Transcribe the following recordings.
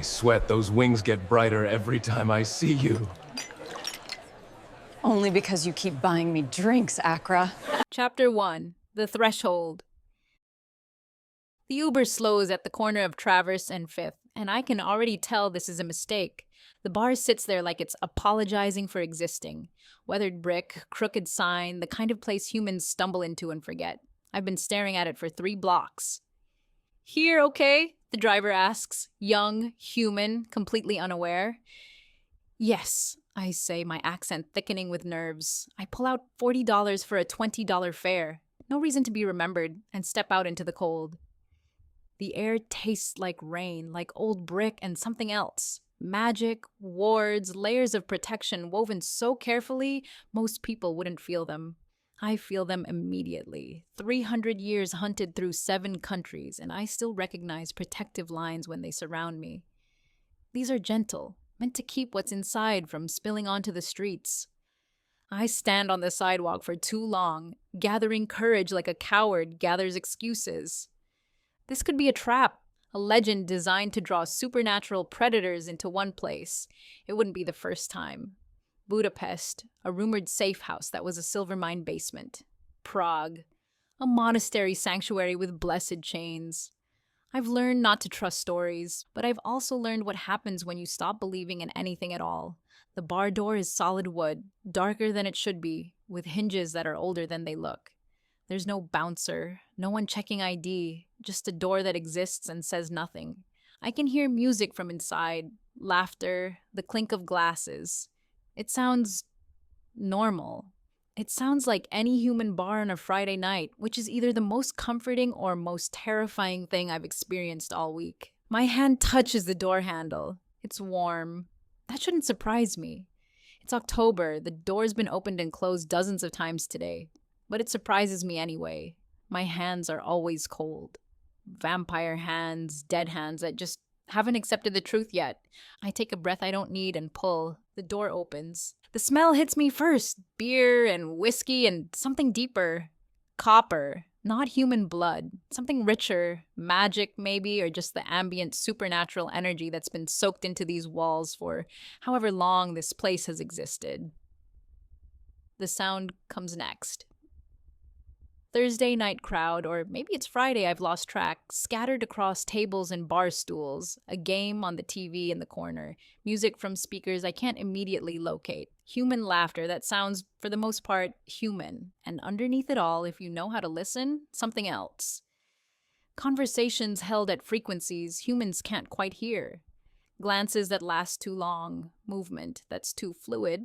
sweat those wings get brighter every time I see you. Only because you keep buying me drinks, Accra. Chapter 1. The Threshold. The Uber slows at the corner of Traverse and 5th, and I can already tell this is a mistake. The bar sits there like it's apologizing for existing. Weathered brick, crooked sign, the kind of place humans stumble into and forget. I've been staring at it for 3 blocks. Here, okay? The driver asks, young, human, completely unaware. Yes, I say, my accent thickening with nerves. I pull out $40 for a $20 fare. No reason to be remembered, and step out into the cold. The air tastes like rain, like old brick and something else. Magic, wards, layers of protection woven so carefully, most people wouldn't feel them. I feel them immediately. 300 years hunted through 7 countries, and I still recognize protective lines when they surround me. These are gentle, meant to keep what's inside from spilling onto the streets. I stand on the sidewalk for too long, gathering courage like a coward gathers excuses. This could be a trap, a legend designed to draw supernatural predators into one place. It wouldn't be the first time. Budapest, a rumored safe house that was a silver mine basement. Prague, a monastery sanctuary with blessed chains. I've learned not to trust stories, but I've also learned what happens when you stop believing in anything at all. The bar door is solid wood, darker than it should be, with hinges that are older than they look. There's no bouncer, no one checking ID, just a door that exists and says nothing. I can hear music from inside, laughter, the clink of glasses. It sounds normal. It sounds like any human bar on a Friday night, which is either the most comforting or most terrifying thing I've experienced all week. My hand touches the door handle. It's warm. That shouldn't surprise me. It's October. The door's been opened and closed dozens of times today. But it surprises me anyway. My hands are always cold. Vampire hands, dead hands that just haven't accepted the truth yet. I take a breath I don't need and pull. The door opens. The smell hits me first. Beer and whiskey and something deeper. Copper. Not human blood. Something richer. Magic, maybe, or just the ambient supernatural energy that's been soaked into these walls for however long this place has existed. The sound comes next. Thursday night crowd, or maybe it's Friday, I've lost track, scattered across tables and bar stools, a game on the TV in the corner, music from speakers I can't immediately locate, human laughter that sounds, for the most part, human, and underneath it all, if you know how to listen, something else. Conversations held at frequencies humans can't quite hear, glances that last too long, movement that's too fluid.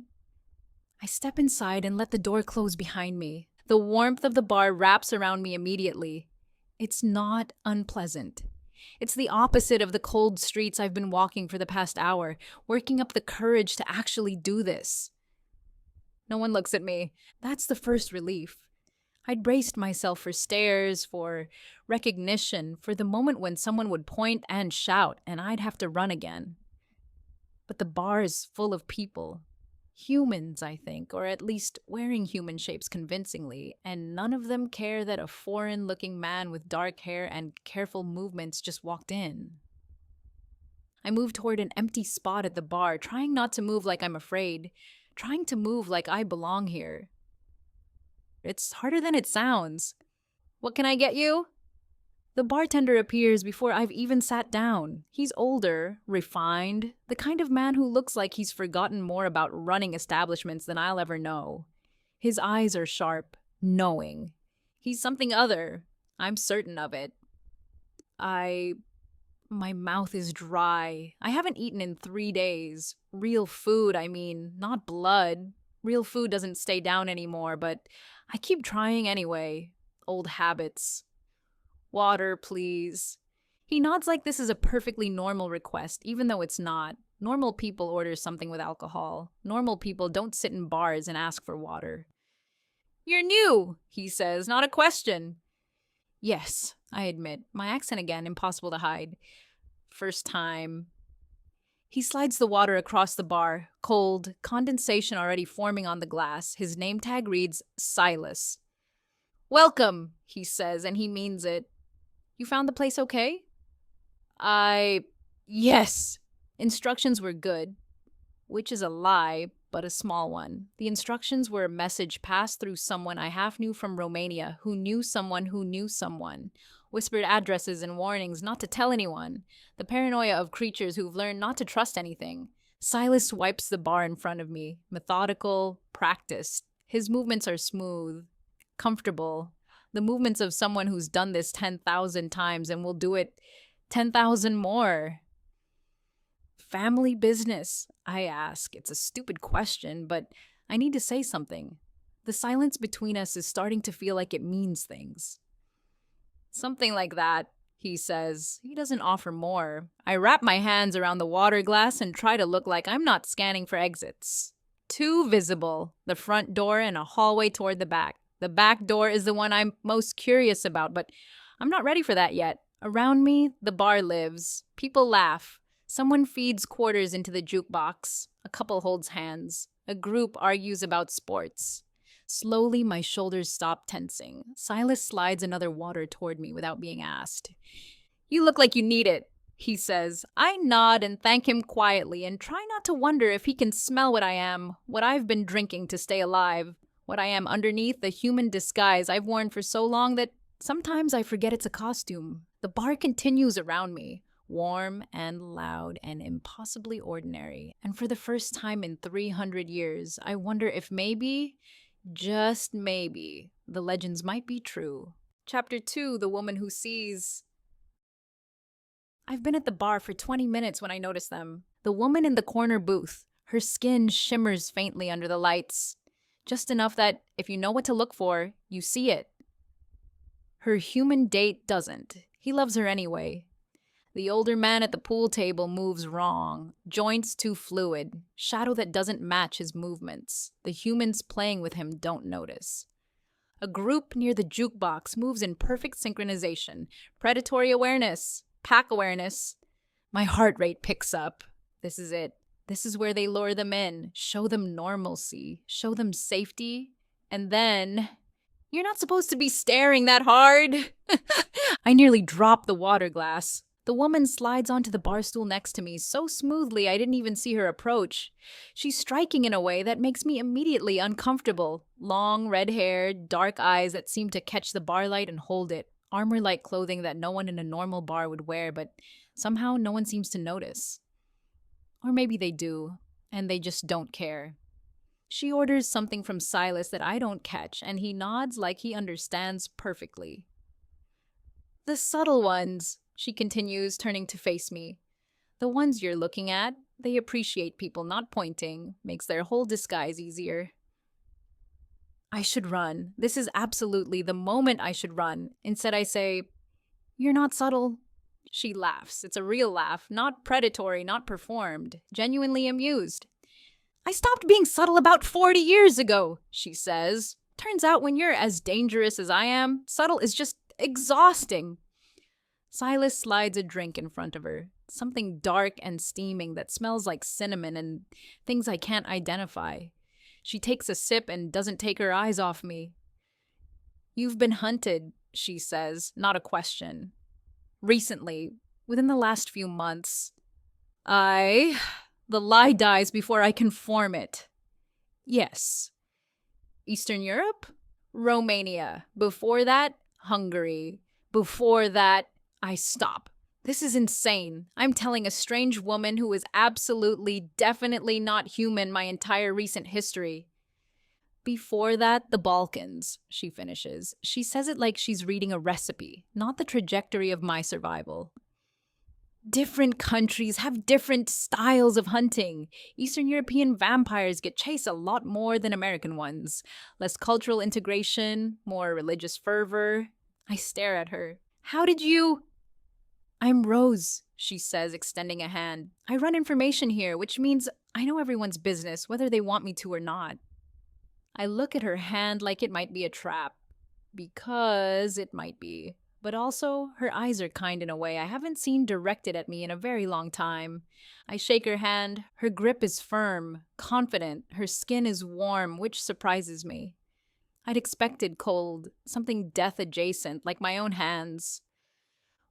I step inside and let the door close behind me. The warmth of the bar wraps around me immediately. It's not unpleasant. It's the opposite of the cold streets I've been walking for the past hour, working up the courage to actually do this. No one looks at me. That's the first relief. I'd braced myself for stares, for recognition, for the moment when someone would point and shout, and I'd have to run again. But the bar is full of people. Humans, I think, or at least wearing human shapes convincingly, and none of them care that a foreign-looking man with dark hair and careful movements just walked in. I move toward an empty spot at the bar, trying not to move like I'm afraid, trying to move like I belong here. It's harder than it sounds. What can I get you? The bartender appears before I've even sat down. He's older, refined, the kind of man who looks like he's forgotten more about running establishments than I'll ever know. His eyes are sharp, knowing. He's something other. I'm certain of it. My mouth is dry. I haven't eaten in 3 days. Real food, I mean, not blood. Real food doesn't stay down anymore, but I keep trying anyway. Old habits. Water, please. He nods like this is a perfectly normal request, even though it's not. Normal people order something with alcohol. Normal people don't sit in bars and ask for water. You're new, he says, not a question. Yes, I admit. My accent again, impossible to hide. First time. He slides the water across the bar, cold, condensation already forming on the glass. His name tag reads Silas. Welcome, he says, and he means it. You found the place okay? Yes, Instructions were good, which is a lie, but a small one. The instructions were a message passed through someone I half knew from Romania who knew someone who knew someone. Whispered addresses and warnings not to tell anyone. The paranoia of creatures who've learned not to trust anything. Silas wipes the bar in front of me, methodical, practiced. His movements are smooth, comfortable. The movements of someone who's done this 10,000 times and will do it 10,000 more. Family business, I ask. It's a stupid question, but I need to say something. The silence between us is starting to feel like it means things. Something like that, he says. He doesn't offer more. I wrap my hands around the water glass and try to look like I'm not scanning for exits. Two visible, the front door and a hallway toward the back. The back door is the one I'm most curious about, but I'm not ready for that yet. Around me, the bar lives. People laugh. Someone feeds quarters into the jukebox. A couple holds hands. A group argues about sports. Slowly, my shoulders stop tensing. Silas slides another water toward me without being asked. You look like you need it, he says. I nod and thank him quietly and try not to wonder if he can smell what I am, what I've been drinking to stay alive, what I am underneath the human disguise I've worn for so long that sometimes I forget it's a costume. The bar continues around me. Warm and loud and impossibly ordinary. And for the first time in 300 years, I wonder if maybe, just maybe, the legends might be true. Chapter 2, The Woman Who Sees. I've been at the bar for 20 minutes when I notice them. The woman in the corner booth. Her skin shimmers faintly under the lights. Just enough that, if you know what to look for, you see it. Her human date doesn't. He loves her anyway. The older man at the pool table moves wrong, joints too fluid, shadow that doesn't match his movements. The humans playing with him don't notice. A group near the jukebox moves in perfect synchronization, predatory awareness, pack awareness. My heart rate picks up. This is it. This is where they lure them in, show them normalcy, show them safety, and then... You're not supposed to be staring that hard! I nearly dropped the water glass. The woman slides onto the bar stool next to me so smoothly I didn't even see her approach. She's striking in a way that makes me immediately uncomfortable. Long red hair, dark eyes that seem to catch the bar light and hold it. Armor-like clothing that no one in a normal bar would wear, but somehow no one seems to notice. Or maybe they do, and they just don't care. She orders something from Silas that I don't catch, and he nods like he understands perfectly. The subtle ones, she continues, turning to face me. The ones you're looking at, they appreciate people not pointing, makes their whole disguise easier. I should run. This is absolutely the moment I should run. Instead I say, "You're not subtle." She laughs. It's a real laugh, not predatory, not performed, genuinely amused. "I stopped being subtle about 40 years ago," she says. "Turns out when you're as dangerous as I am, subtle is just exhausting." Silas slides a drink in front of her, something dark and steaming that smells like cinnamon and things I can't identify. She takes a sip and doesn't take her eyes off me. "You've been hunted," she says, not a question. "Recently, within the last few months." The lie dies before I can form it. "Yes." "Eastern Europe?" "Romania. Before that, Hungary. Before that..." I stop. This is insane. I'm telling a strange woman who is absolutely, definitely not human my entire recent history. "Before that, the Balkans," she finishes. She says it like she's reading a recipe, not the trajectory of my survival. Different countries have different styles of hunting. Eastern European vampires get chased a lot more than American ones. Less cultural integration, more religious fervor. I stare at her. "How did you..." "I'm Rose," she says, extending a hand. "I run information here, which means I know everyone's business, whether they want me to or not." I look at her hand like it might be a trap. Because it might be. But also, her eyes are kind in a way I haven't seen directed at me in a very long time. I shake her hand. Her grip is firm, confident. Her skin is warm, which surprises me. I'd expected cold, something death-adjacent, like my own hands.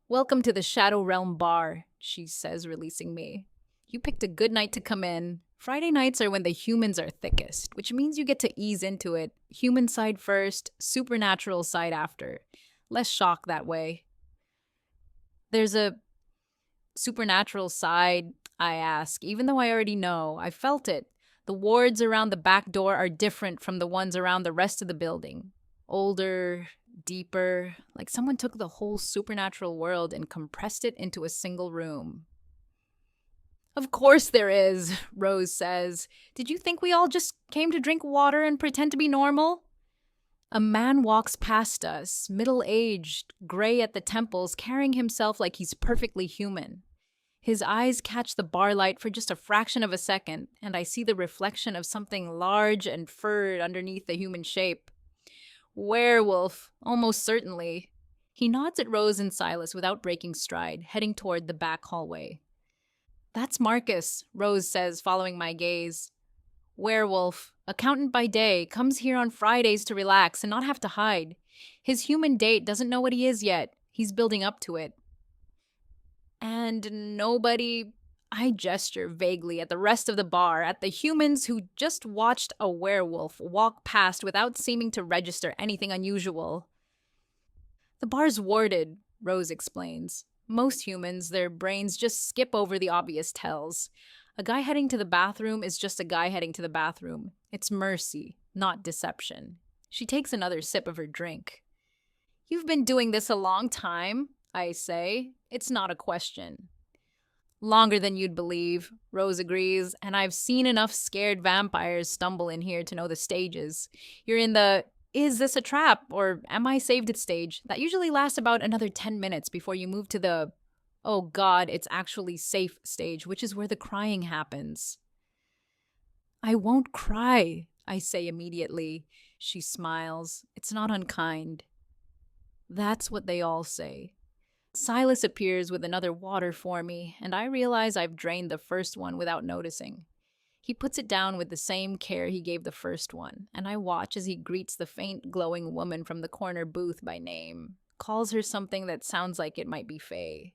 "Welcome to the Shadow Realm Bar," she says, releasing me. You picked a good night to come in. Friday nights are when the humans are thickest, which means you get to ease into it. Human side first, supernatural side after. Less shock that way. There's a supernatural side, I ask, even though I already know. I felt it. The wards around the back door are different from the ones around the rest of the building. Older, deeper, like someone took the whole supernatural world and compressed it into a single room. Of course there is, Rose says. Did you think we all just came to drink water and pretend to be normal? A man walks past us, middle-aged, gray at the temples, carrying himself like he's perfectly human. His eyes catch the bar light for just a fraction of a second, and I see the reflection of something large and furred underneath the human shape. Werewolf, almost certainly. He nods at Rose and Silas without breaking stride, heading toward the back hallway. That's Marcus, Rose says, following my gaze. Werewolf, accountant by day, comes here on Fridays to relax and not have to hide. His human date doesn't know what he is yet. He's building up to it. And nobody... I gesture vaguely at the rest of the bar, at the humans who just watched a werewolf walk past without seeming to register anything unusual. The bar's warded, Rose explains. Most humans, their brains just skip over the obvious tells. A guy heading to the bathroom is just a guy heading to the bathroom. It's mercy, not deception. She takes another sip of her drink. You've been doing this a long time, I say. It's not a question. Longer than you'd believe, Rose agrees, and I've seen enough scared vampires stumble in here to know the stages. You're in the, is this a trap, or am I saved stage? That usually lasts about another 10 minutes before you move to the, oh god, it's actually safe stage, which is where the crying happens. I won't cry, I say immediately. She smiles. It's not unkind. That's what they all say. Silas appears with another water for me, and I realize I've drained the first one without noticing. He puts it down with the same care he gave the first one, and I watch as he greets the faint, glowing woman from the corner booth by name, calls her something that sounds like it might be Faye.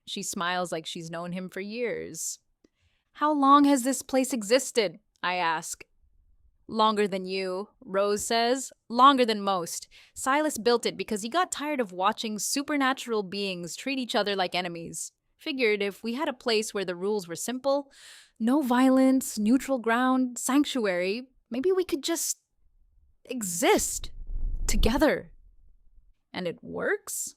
She smiles like she's known him for years. How long has this place existed? I ask. Longer than you, Rose says. Longer than most. Silas built it because he got tired of watching supernatural beings treat each other like enemies. Figured if we had a place where the rules were simple, no violence, neutral ground, sanctuary, maybe we could just exist together. And it works?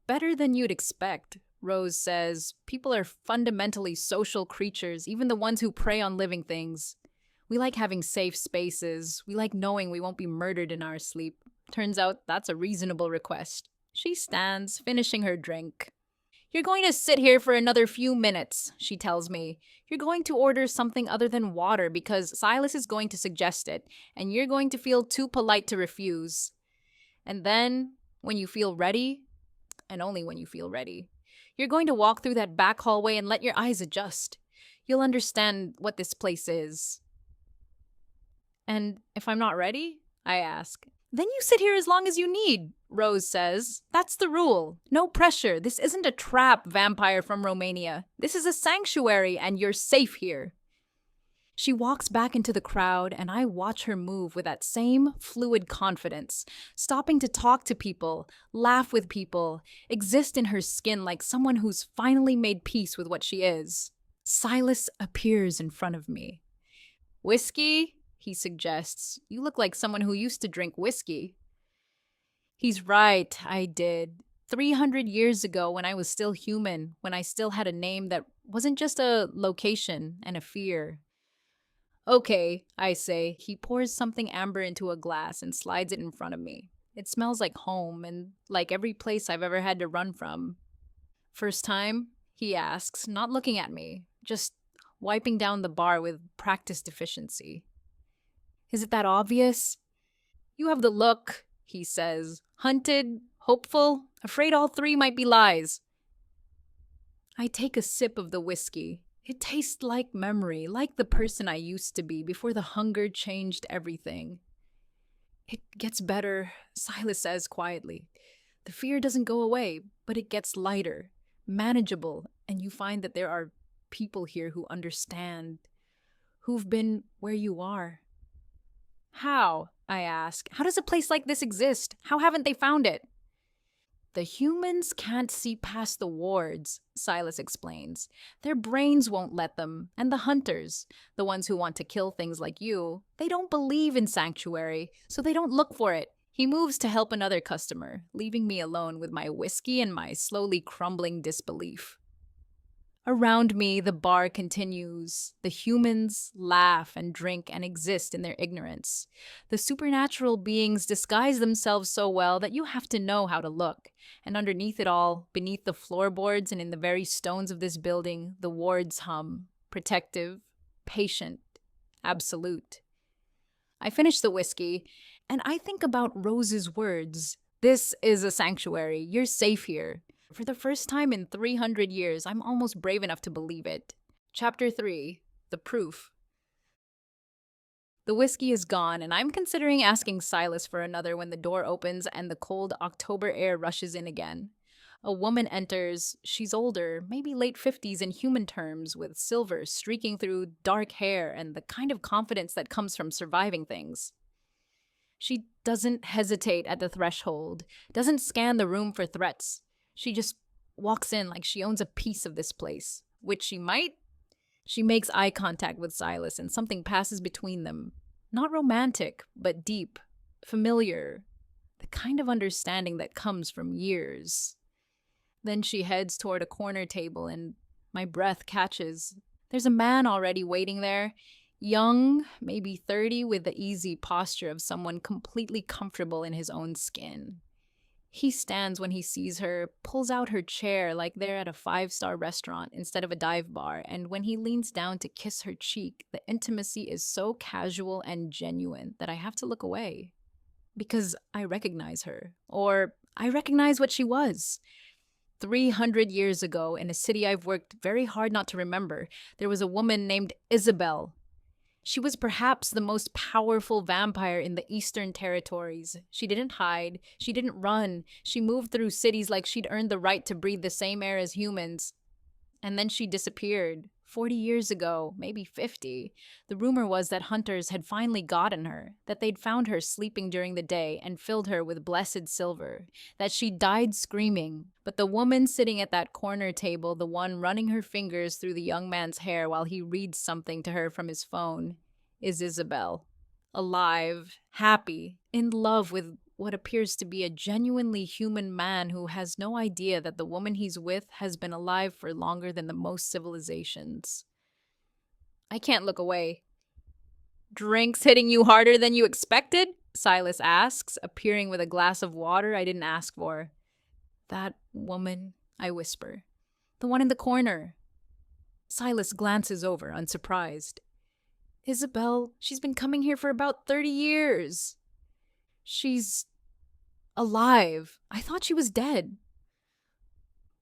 Better than you'd expect, Rose says. People are fundamentally social creatures, even the ones who prey on living things. We like having safe spaces. We like knowing we won't be murdered in our sleep. Turns out that's a reasonable request. She stands, finishing her drink. You're going to sit here for another few minutes, she tells me. You're going to order something other than water because Silas is going to suggest it, and you're going to feel too polite to refuse. And then, when you feel ready, and only when you feel ready, you're going to walk through that back hallway and let your eyes adjust. You'll understand what this place is. And if I'm not ready? I ask. Then you sit here as long as you need, Rose says. That's the rule. No pressure. This isn't a trap, vampire from Romania. This is a sanctuary, and you're safe here. She walks back into the crowd, and I watch her move with that same fluid confidence, stopping to talk to people, laugh with people, exist in her skin like someone who's finally made peace with what she is. Silas appears in front of me. Whiskey? He suggests. You look like someone who used to drink whiskey. He's right, I did. 300 years ago when I was still human, when I still had a name that wasn't just a location and a fear. Okay, I say. He pours something amber into a glass and slides it in front of me. It smells like home and like every place I've ever had to run from. First time? He asks, not looking at me, just wiping down the bar with practiced efficiency. Is it that obvious? You have the look, he says. Hunted, hopeful, afraid all three might be lies. I take a sip of the whiskey. It tastes like memory, like the person I used to be before the hunger changed everything. It gets better, Silas says quietly. The fear doesn't go away, but it gets lighter, manageable, and you find that there are people here who understand, who've been where you are. How? I ask. How does a place like this exist? How haven't they found it? The humans can't see past the wards, Silas explains. Their brains won't let them. And the hunters, the ones who want to kill things like you, they don't believe in sanctuary, so they don't look for it. He moves to help another customer, leaving me alone with my whiskey and my slowly crumbling disbelief. Around me, the bar continues. The humans laugh and drink and exist in their ignorance. The supernatural beings disguise themselves so well that you have to know how to look. And underneath it all, beneath the floorboards and in the very stones of this building, the wards hum. Protective, patient, absolute. I finish the whiskey, and I think about Rose's words. This is a sanctuary. You're safe here. For the first time in 300 years, I'm almost brave enough to believe it. Chapter 3. The Proof. The whiskey is gone, and I'm considering asking Silas for another when the door opens and the cold October air rushes in again. A woman enters. She's older, maybe late 50s in human terms, with silver streaking through dark hair and the kind of confidence that comes from surviving things. She doesn't hesitate at the threshold, doesn't scan the room for threats. She just walks in like she owns a piece of this place, which she might. She makes eye contact with Silas and something passes between them. Not romantic, but deep, familiar, the kind of understanding that comes from years. Then she heads toward a corner table and my breath catches. There's a man already waiting there, young, maybe 30, with the easy posture of someone completely comfortable in his own skin. He stands when he sees her, pulls out her chair like they're at a 5-star restaurant instead of a dive bar, and when he leans down to kiss her cheek, the intimacy is so casual and genuine that I have to look away. Because I recognize her. Or I recognize what she was. 300 years ago, in a city I've worked very hard not to remember, there was a woman named Isabel. She was perhaps the most powerful vampire in the Eastern Territories. She didn't hide. She didn't run. She moved through cities like she'd earned the right to breathe the same air as humans. And then she disappeared. 40 years ago, maybe 50. The rumor was that hunters had finally gotten her, that they'd found her sleeping during the day and filled her with blessed silver, that she died screaming. But the woman sitting at that corner table, the one running her fingers through the young man's hair while he reads something to her from his phone, is Isabel. Alive, happy, in love with what appears to be a genuinely human man who has no idea that the woman he's with has been alive for longer than the most civilizations. I can't look away. Drinks hitting you harder than you expected? Silas asks, appearing with a glass of water I didn't ask for. That woman, I whisper. The one in the corner. Silas glances over, unsurprised. Isabel, she's been coming here for about 30 years. She's alive. I thought she was dead.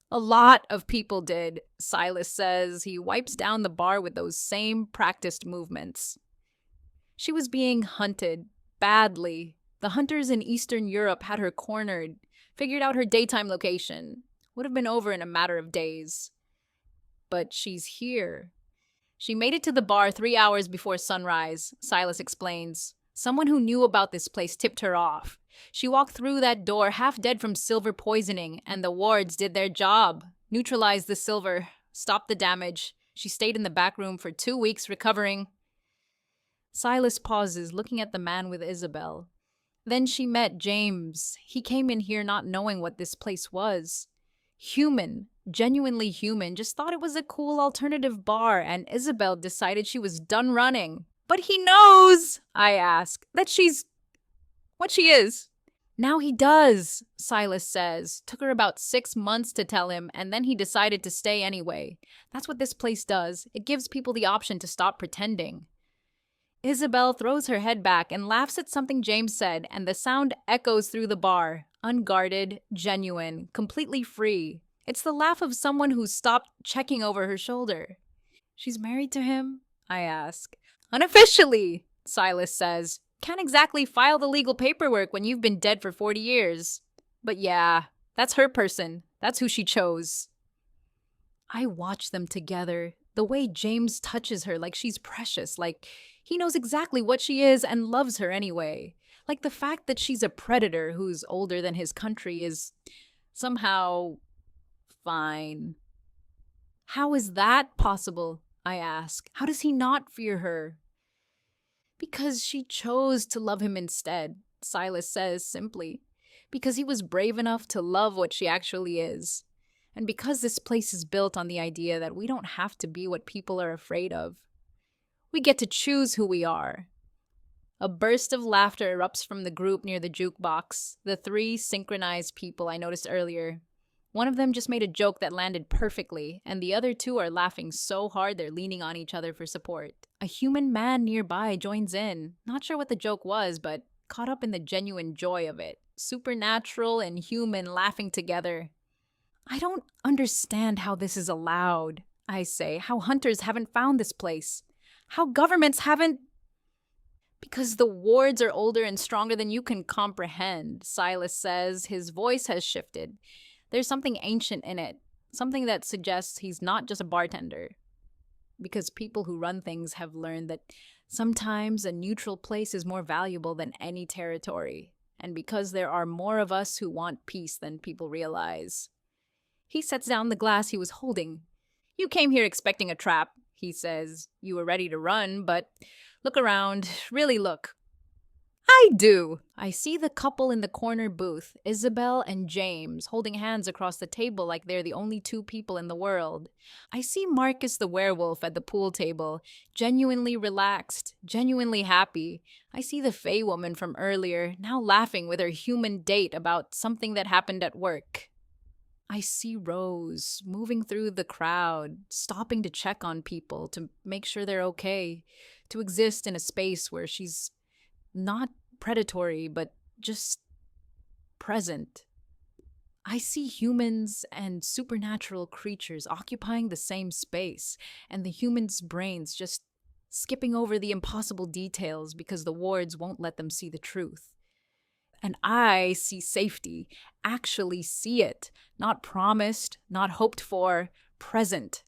A lot of people did, Silas says. He wipes down the bar with those same practiced movements. She was being hunted, badly. The hunters in Eastern Europe had her cornered, figured out her daytime location. Would have been over in a matter of days. But she's here. She made it to the bar 3 hours before sunrise, Silas explains. Someone who knew about this place tipped her off. She walked through that door half dead from silver poisoning, and the wards did their job. Neutralized the silver, stopped the damage. She stayed in the back room for 2 weeks recovering. Silas pauses, looking at the man with Isabel. Then she met James. He came in here not knowing what this place was. Human, genuinely human, just thought it was a cool alternative bar, and Isabel decided she was done running. But he knows, I ask, that she's what she is. Now he does, Silas says. Took her about 6 months to tell him, and then he decided to stay anyway. That's what this place does. It gives people the option to stop pretending. Isabel throws her head back and laughs at something James said, and the sound echoes through the bar. Unguarded, genuine, completely free. It's the laugh of someone who's stopped checking over her shoulder. She's married to him? I ask. Unofficially, Silas says. Can't exactly file the legal paperwork when you've been dead for 40 years. But yeah, that's her person. That's who she chose. I watch them together, The way James touches her like she's precious, like he knows exactly what she is and loves her anyway. Like the fact that she's a predator who's older than his country is somehow fine. How is that possible? I ask. How does he not fear her? Because she chose to love him instead, Silas says simply. Because he was brave enough to love what she actually is. And because this place is built on the idea that we don't have to be what people are afraid of. We get to choose who we are. A burst of laughter erupts from the group near the jukebox, the three synchronized people I noticed earlier. One of them just made a joke that landed perfectly, and the other two are laughing so hard they're leaning on each other for support. A human man nearby joins in, not sure what the joke was, but caught up in the genuine joy of it. Supernatural and human laughing together. I don't understand how this is allowed, I say, how hunters haven't found this place, how governments haven't. Because the wards are older and stronger than you can comprehend, Silas says. His voice has shifted. There's something ancient in it, something that suggests he's not just a bartender. Because people who run things have learned that sometimes a neutral place is more valuable than any territory, and because there are more of us who want peace than people realize. He sets down the glass he was holding. You came here expecting a trap, he says. You were ready to run, but look around. Really look. I do. I see the couple in the corner booth, Isabel and James, holding hands across the table like they're the only two people in the world. I see Marcus the werewolf at the pool table, genuinely relaxed, genuinely happy. I see the Fey woman from earlier, now laughing with her human date about something that happened at work. I see Rose moving through the crowd, stopping to check on people, to make sure they're okay, to exist in a space where she's not predatory, but just present. I see humans and supernatural creatures occupying the same space, and the humans' brains just skipping over the impossible details because the wards won't let them see the truth. And I see safety, actually see it, not promised, not hoped for, present.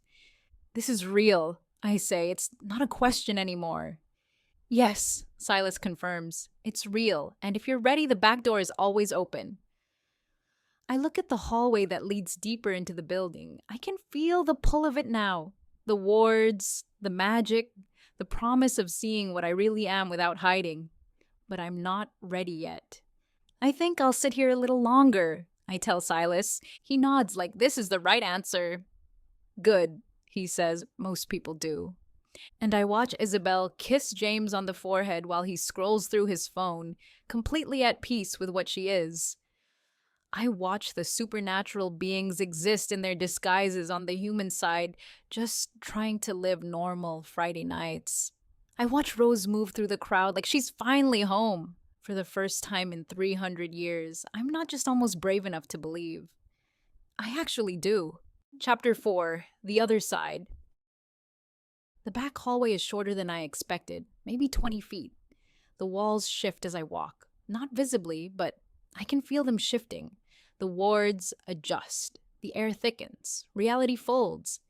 This is real, I say. It's not a question anymore. Yes, Silas confirms. It's real, and if you're ready, the back door is always open. I look at the hallway that leads deeper into the building. I can feel the pull of it now. The wards, the magic, the promise of seeing what I really am without hiding. But I'm not ready yet. I think I'll sit here a little longer, I tell Silas. He nods like this is the right answer. Good, he says. Most people do. And I watch Isabel kiss James on the forehead while he scrolls through his phone, completely at peace with what she is. I watch the supernatural beings exist in their disguises on the human side, just trying to live normal Friday nights. I watch Rose move through the crowd like she's finally home. For the first time in 300 years, I'm not just almost brave enough to believe. I actually do. Chapter 4, The Other Side. The back hallway is shorter than I expected, maybe 20 feet. The walls shift as I walk. Not visibly, but I can feel them shifting. The wards adjust. The air thickens. Reality folds.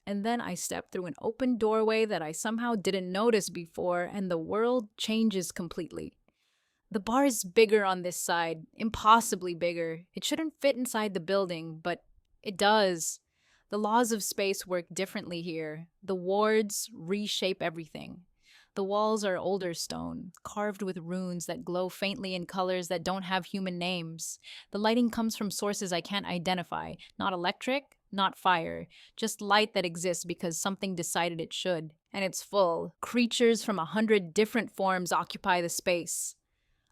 And then I step through an open doorway that I somehow didn't notice before, and the world changes completely. The bar is bigger on this side, impossibly bigger. It shouldn't fit inside the building, but it does. The laws of space work differently here. The wards reshape everything. The walls are older stone, carved with runes that glow faintly in colors that don't have human names. The lighting comes from sources I can't identify. Not electric, not fire. Just light that exists because something decided it should. And it's full. Creatures from 100 different forms occupy the space.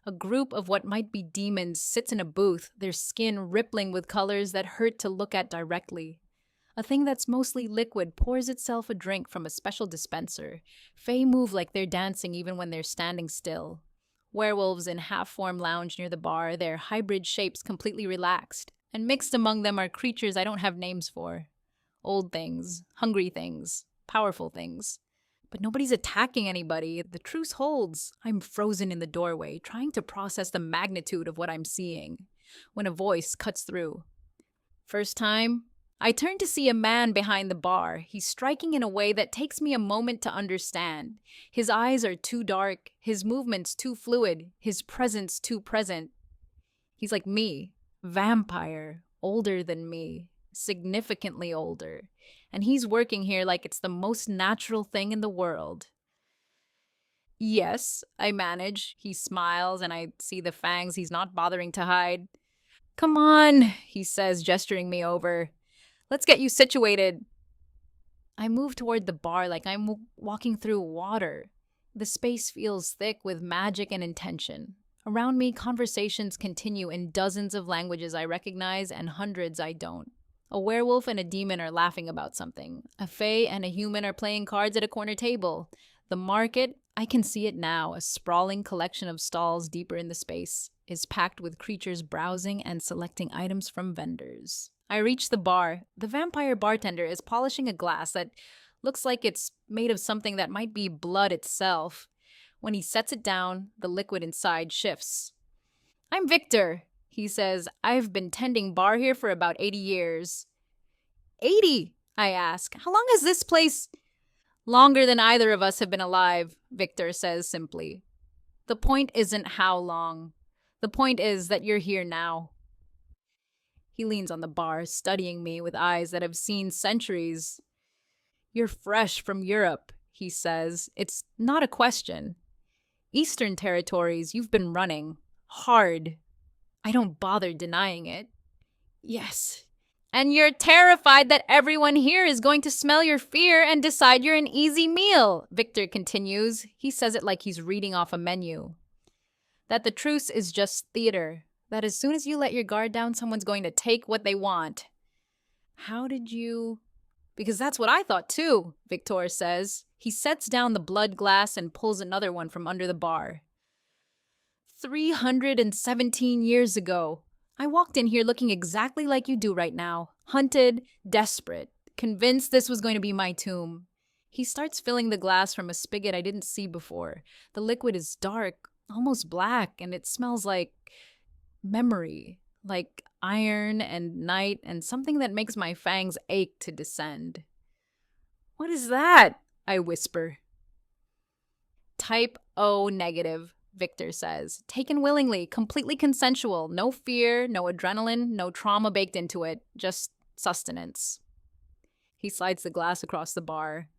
A group of what might be demons sits in a booth, their skin rippling with colors that hurt to look at directly. A thing that's mostly liquid pours itself a drink from a special dispenser. Fae move like they're dancing even when they're standing still. Werewolves in half-form lounge near the bar, their hybrid shapes completely relaxed. And mixed among them are creatures I don't have names for. Old things, hungry things, powerful things. But nobody's attacking anybody. The truce holds. I'm frozen in the doorway, trying to process the magnitude of what I'm seeing, when a voice cuts through. First time? I turn to see a man behind the bar. He's striking in a way that takes me a moment to understand. His eyes are too dark, his movements too fluid, his presence too present. He's like me, vampire, older than me, significantly older. And he's working here like it's the most natural thing in the world. Yes, I manage. He smiles and I see the fangs he's not bothering to hide. Come on, he says, gesturing me over. Let's get you situated. I move toward the bar like I'm walking through water. The space feels thick with magic and intention. Around me, conversations continue in dozens of languages I recognize and hundreds I don't. A werewolf and a demon are laughing about something. A fae and a human are playing cards at a corner table. The market, I can see it now, a sprawling collection of stalls deeper in the space, is packed with creatures browsing and selecting items from vendors. I reach the bar. The vampire bartender is polishing a glass that looks like it's made of something that might be blood itself. When he sets it down, the liquid inside shifts. I'm Victor, he says. I've been tending bar here for about 80 years. 80? I ask. How long has this place... Longer than either of us have been alive, Victor says simply. The point isn't how long. The point is that you're here now. He leans on the bar, studying me with eyes that have seen centuries. You're fresh from Europe, he says. It's not a question. Eastern territories, you've been running. Hard. I don't bother denying it. Yes. And you're terrified that everyone here is going to smell your fear and decide you're an easy meal, Victor continues. He says it like he's reading off a menu. That the truce is just theater. That as soon as you let your guard down, someone's going to take what they want. How did you... Because that's what I thought too, Victor says. He sets down the blood glass and pulls another one from under the bar. 317 years ago. I walked in here looking exactly like you do right now. Hunted, desperate, convinced this was going to be my tomb. He starts filling the glass from a spigot I didn't see before. The liquid is dark, almost black, and it smells like memory, like iron and night and something that makes my fangs ache to descend. What is that? I whisper. Type O negative, Victor says. Taken willingly, completely consensual, no fear, no adrenaline, no trauma baked into it, just sustenance. He slides the glass across the bar.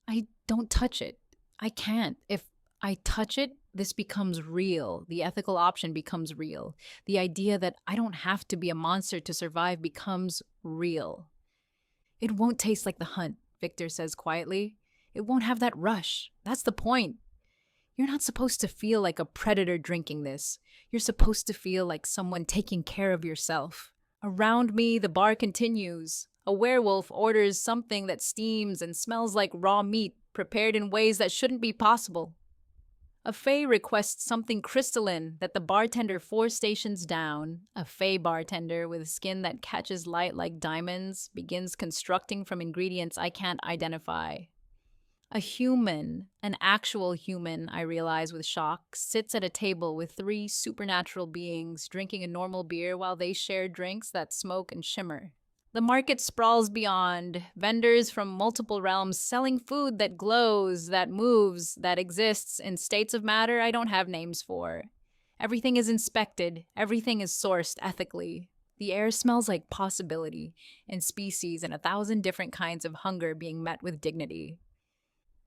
I don't touch it. I can't. If I touch it, this becomes real. The ethical option becomes real. The idea that I don't have to be a monster to survive becomes real. It won't taste like the hunt, Victor says quietly. It won't have that rush. That's the point. You're not supposed to feel like a predator drinking this. You're supposed to feel like someone taking care of yourself. Around me, the bar continues. A werewolf orders something that steams and smells like raw meat, prepared in ways that shouldn't be possible. A fae requests something crystalline that the bartender 4 stations down, a fae bartender with skin that catches light like diamonds, begins constructing from ingredients I can't identify. A human, an actual human, I realize with shock, sits at a table with 3 supernatural beings drinking a normal beer while they share drinks that smoke and shimmer. The market sprawls beyond, vendors from multiple realms selling food that glows, that moves, that exists in states of matter I don't have names for. Everything is inspected, everything is sourced ethically. The air smells like possibility, and species and 1,000 different kinds of hunger being met with dignity.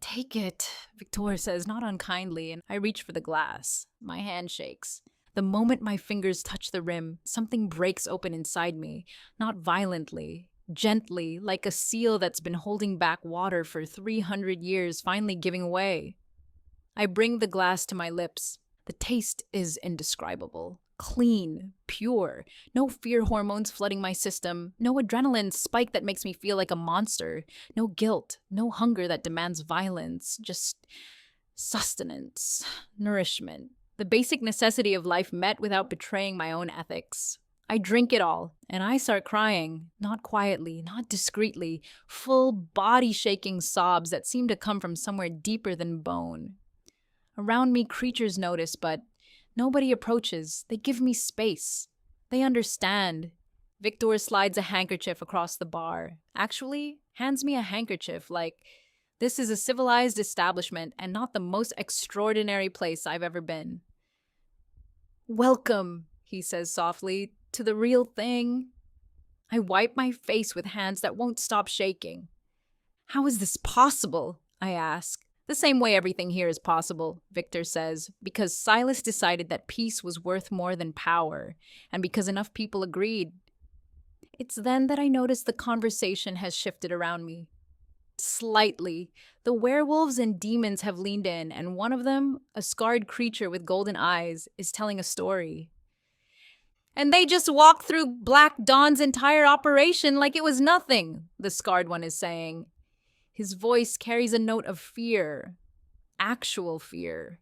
Take it, Victor says, not unkindly, and I reach for the glass. My hand shakes. The moment my fingers touch the rim, something breaks open inside me, not violently, gently, like a seal that's been holding back water for 300 years, finally giving way. I bring the glass to my lips. The taste is indescribable. Clean, pure, no fear hormones flooding my system, no adrenaline spike that makes me feel like a monster, no guilt, no hunger that demands violence, just sustenance, nourishment, the basic necessity of life met without betraying my own ethics. I drink it all, and I start crying, not quietly, not discreetly, full body-shaking sobs that seem to come from somewhere deeper than bone. Around me, creatures notice, but nobody approaches. They give me space. They understand. Victor slides a handkerchief across the bar. Actually, hands me a handkerchief like this is a civilized establishment and not the most extraordinary place I've ever been. Welcome, he says softly, to the real thing. I wipe my face with hands that won't stop shaking. How is this possible? I ask. The same way everything here is possible, Victor says, because Silas decided that peace was worth more than power, and because enough people agreed. It's then that I notice the conversation has shifted around me. Slightly. The werewolves and demons have leaned in, and one of them, a scarred creature with golden eyes, is telling a story. And they just walked through Black Dawn's entire operation like it was nothing, the scarred one is saying. His voice carries a note of fear. Actual fear.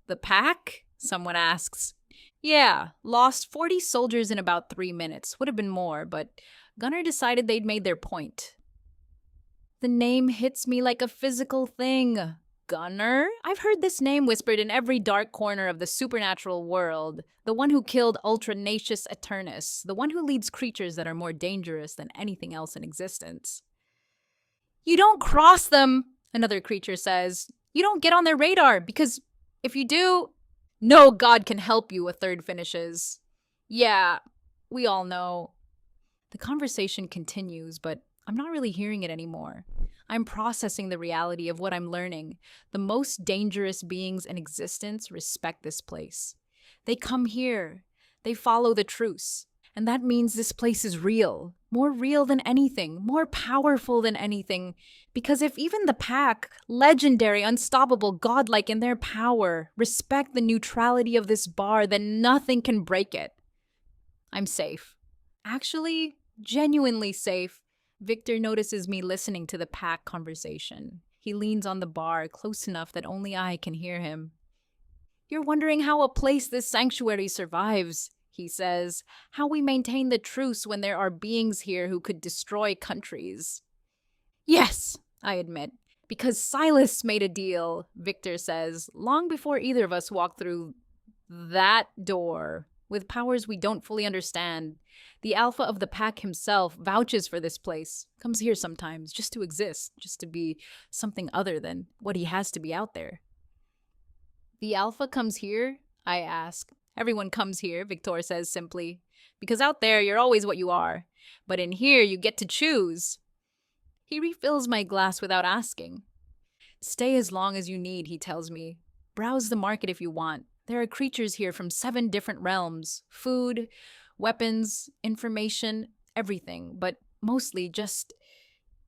The pack? Someone asks. Yeah, lost 40 soldiers in about 3 minutes. Would have been more, but Gunner decided they'd made their point. The name hits me like a physical thing. Gunner? I've heard this name whispered in every dark corner of the supernatural world. The one who killed Ultranacious Eternus. The one who leads creatures that are more dangerous than anything else in existence. You don't cross them, another creature says. You don't get on their radar, because if you do, no god can help you, a third finishes. Yeah, we all know. The conversation continues, but I'm not really hearing it anymore. I'm processing the reality of what I'm learning. The most dangerous beings in existence respect this place. They come here. They follow the truce. And that means this place is real. More real than anything. More powerful than anything. Because if even the pack, legendary, unstoppable, godlike in their power, respect the neutrality of this bar, then nothing can break it. I'm safe. Actually, genuinely safe. Victor notices me listening to the pack conversation. He leans on the bar close enough that only I can hear him. You're wondering how a place this sanctuary survives, he says. How we maintain the truce when there are beings here who could destroy countries. Yes, I admit. Because Silas made a deal, Victor says, long before either of us walked through that door, with powers we don't fully understand. The alpha of the pack himself vouches for this place, comes here sometimes just to exist, just to be something other than what he has to be out there. The alpha comes here? I ask. Everyone comes here, Victor says simply. Because out there you're always what you are, but in here you get to choose. He refills my glass without asking. Stay as long as you need, he tells me. Browse the market if you want. There are creatures here from 7 different realms. Food, weapons, information, everything. But mostly just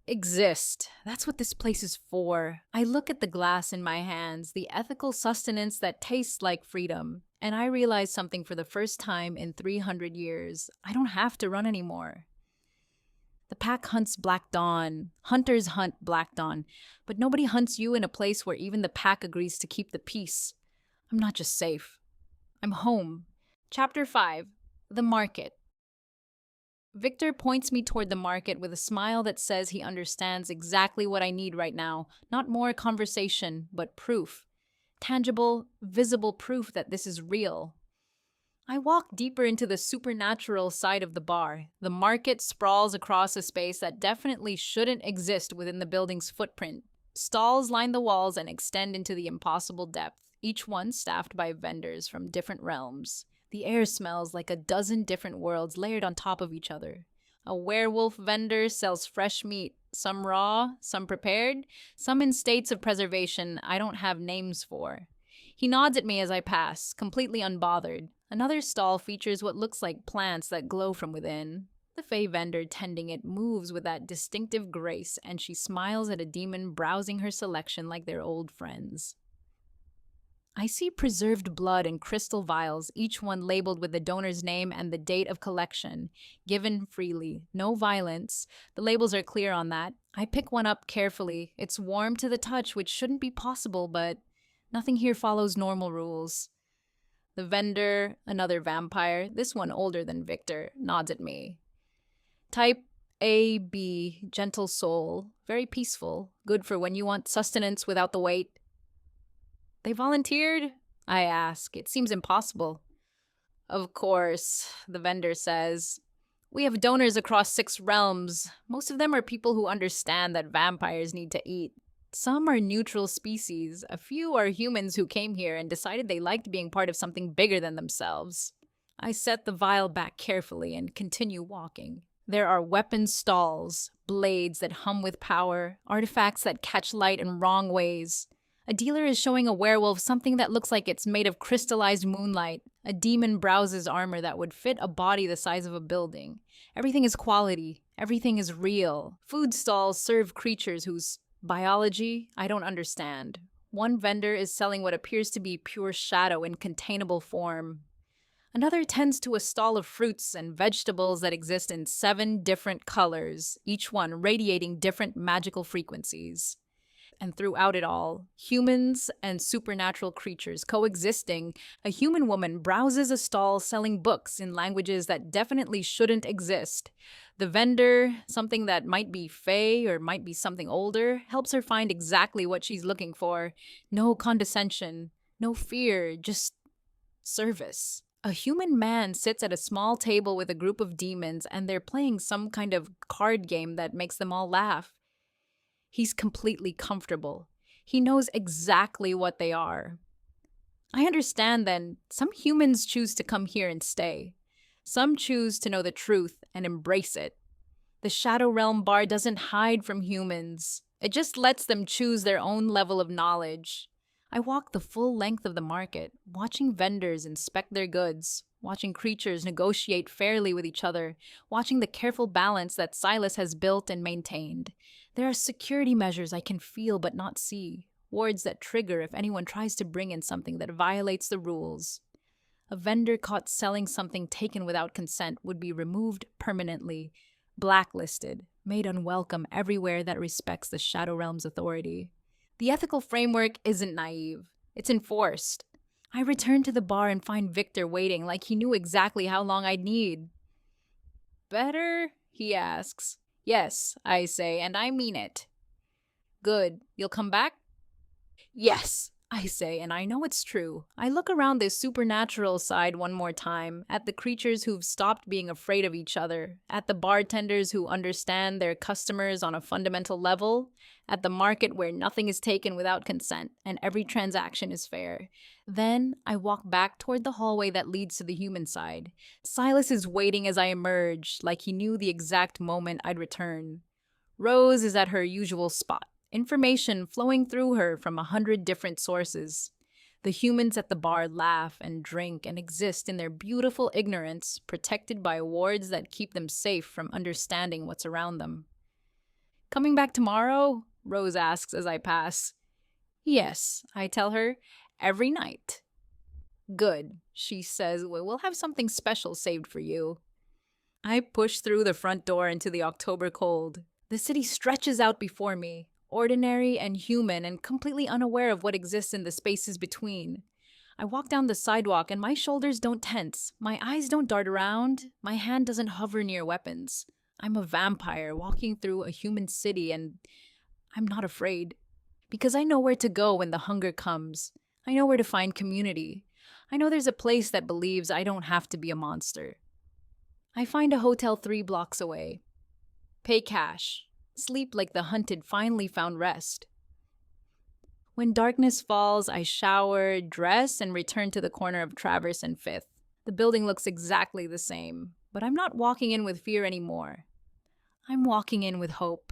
exist. That's what this place is for. I look at the glass in my hands, the ethical sustenance that tastes like freedom, and I realize something for the first time in 300 years. I don't have to run anymore. The pack hunts Black Dawn. Hunters hunt Black Dawn. But nobody hunts you in a place where even the pack agrees to keep the peace. I'm not just safe. I'm home. Chapter 5. The Market. Victor points me toward the market with a smile that says he understands exactly what I need right now. Not more conversation, but proof. Tangible, visible proof that this is real. I walk deeper into the supernatural side of the bar. The market sprawls across a space that definitely shouldn't exist within the building's footprint. Stalls line the walls and extend into the impossible depth, each one staffed by vendors from different realms. The air smells like a dozen different worlds layered on top of each other. A werewolf vendor sells fresh meat, some raw, some prepared, some in states of preservation I don't have names for. He nods at me as I pass, completely unbothered. Another stall features what looks like plants that glow from within. The fey vendor tending it moves with that distinctive grace, and she smiles at a demon browsing her selection like they're old friends. I see preserved blood in crystal vials, each one labeled with the donor's name and the date of collection. Given freely. No violence. The labels are clear on that. I pick one up carefully. It's warm to the touch, which shouldn't be possible, but nothing here follows normal rules. The vendor, another vampire, this one older than Victor, nods at me. Type AB, gentle soul, very peaceful, good for when you want sustenance without the weight. They volunteered? I ask. It seems impossible. Of course, the vendor says. We have donors across 6 realms. Most of them are people who understand that vampires need to eat. Some are neutral species. A few are humans who came here and decided they liked being part of something bigger than themselves. I set the vial back carefully and continue walking. There are weapon stalls, blades that hum with power, artifacts that catch light in wrong ways. A dealer is showing a werewolf something that looks like it's made of crystallized moonlight. A demon browses armor that would fit a body the size of a building. Everything is quality. Everything is real. Food stalls serve creatures whose biology I don't understand. One vendor is selling what appears to be pure shadow in containable form. Another tends to a stall of fruits and vegetables that exist in 7 different colors, each one radiating different magical frequencies. And throughout it all, humans and supernatural creatures coexisting, a human woman browses a stall selling books in languages that definitely shouldn't exist. The vendor, something that might be fae or might be something older, helps her find exactly what she's looking for. No condescension, no fear, just service. A human man sits at a small table with a group of demons, and they're playing some kind of card game that makes them all laugh. He's completely comfortable. He knows exactly what they are. I understand then, some humans choose to come here and stay. Some choose to know the truth and embrace it. The Shadow Realm bar doesn't hide from humans. It just lets them choose their own level of knowledge. I walk the full length of the market, watching vendors inspect their goods, watching creatures negotiate fairly with each other, watching the careful balance that Silas has built and maintained. There are security measures I can feel but not see, wards that trigger if anyone tries to bring in something that violates the rules. A vendor caught selling something taken without consent would be removed permanently, blacklisted, made unwelcome everywhere that respects the Shadow Realm's authority. The ethical framework isn't naive. It's enforced. I return to the bar and find Victor waiting like he knew exactly how long I'd need. Better? He asks. Yes, I say, and I mean it. Good. You'll come back? Yes, I say, and I know it's true. I look around this supernatural side one more time, at the creatures who've stopped being afraid of each other, at the bartenders who understand their customers on a fundamental level, at the market where nothing is taken without consent and every transaction is fair. Then I walk back toward the hallway that leads to the human side. Silas is waiting as I emerge, like he knew the exact moment I'd return. Rose is at her usual spot, information flowing through her from 100 different sources. The humans at the bar laugh and drink and exist in their beautiful ignorance, protected by wards that keep them safe from understanding what's around them. Coming back tomorrow? Rose asks as I pass. Yes, I tell her, every night. Good, she says, we'll have something special saved for you. I push through the front door into the October cold. The city stretches out before me, ordinary and human and completely unaware of what exists in the spaces between. I walk down the sidewalk and my shoulders don't tense, my eyes don't dart around, my hand doesn't hover near weapons. I'm a vampire walking through a human city and I'm not afraid. Because I know where to go when the hunger comes. I know where to find community. I know there's a place that believes I don't have to be a monster. I find a hotel 3 blocks away. Pay cash. Sleep like the hunted finally found rest. When darkness falls, I shower, dress, and return to the corner of Traverse and 5th. The building looks exactly the same, but I'm not walking in with fear anymore. I'm walking in with hope.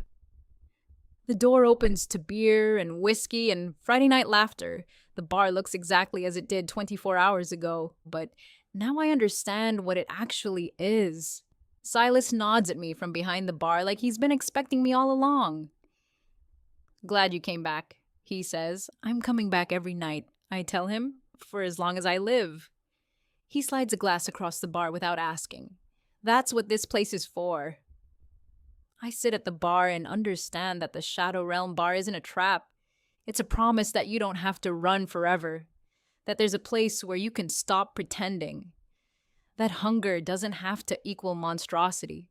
The door opens to beer and whiskey and Friday night laughter. The bar looks exactly as it did 24 hours ago, but now I understand what it actually is. Silas nods at me from behind the bar like he's been expecting me all along. Glad you came back, he says. I'm coming back every night, I tell him, for as long as I live. He slides a glass across the bar without asking. That's what this place is for. I sit at the bar and understand that the Shadow Realm bar isn't a trap. It's a promise that you don't have to run forever. That there's a place where you can stop pretending. That hunger doesn't have to equal monstrosity.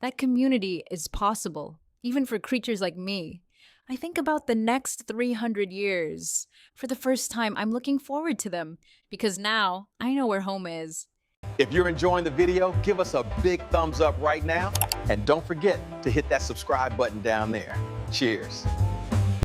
That community is possible, even for creatures like me. I think about the next 300 years. For the first time, I'm looking forward to them, because now I know where home is. If you're enjoying the video, give us a big thumbs up right now. And don't forget to hit that subscribe button down there. Cheers.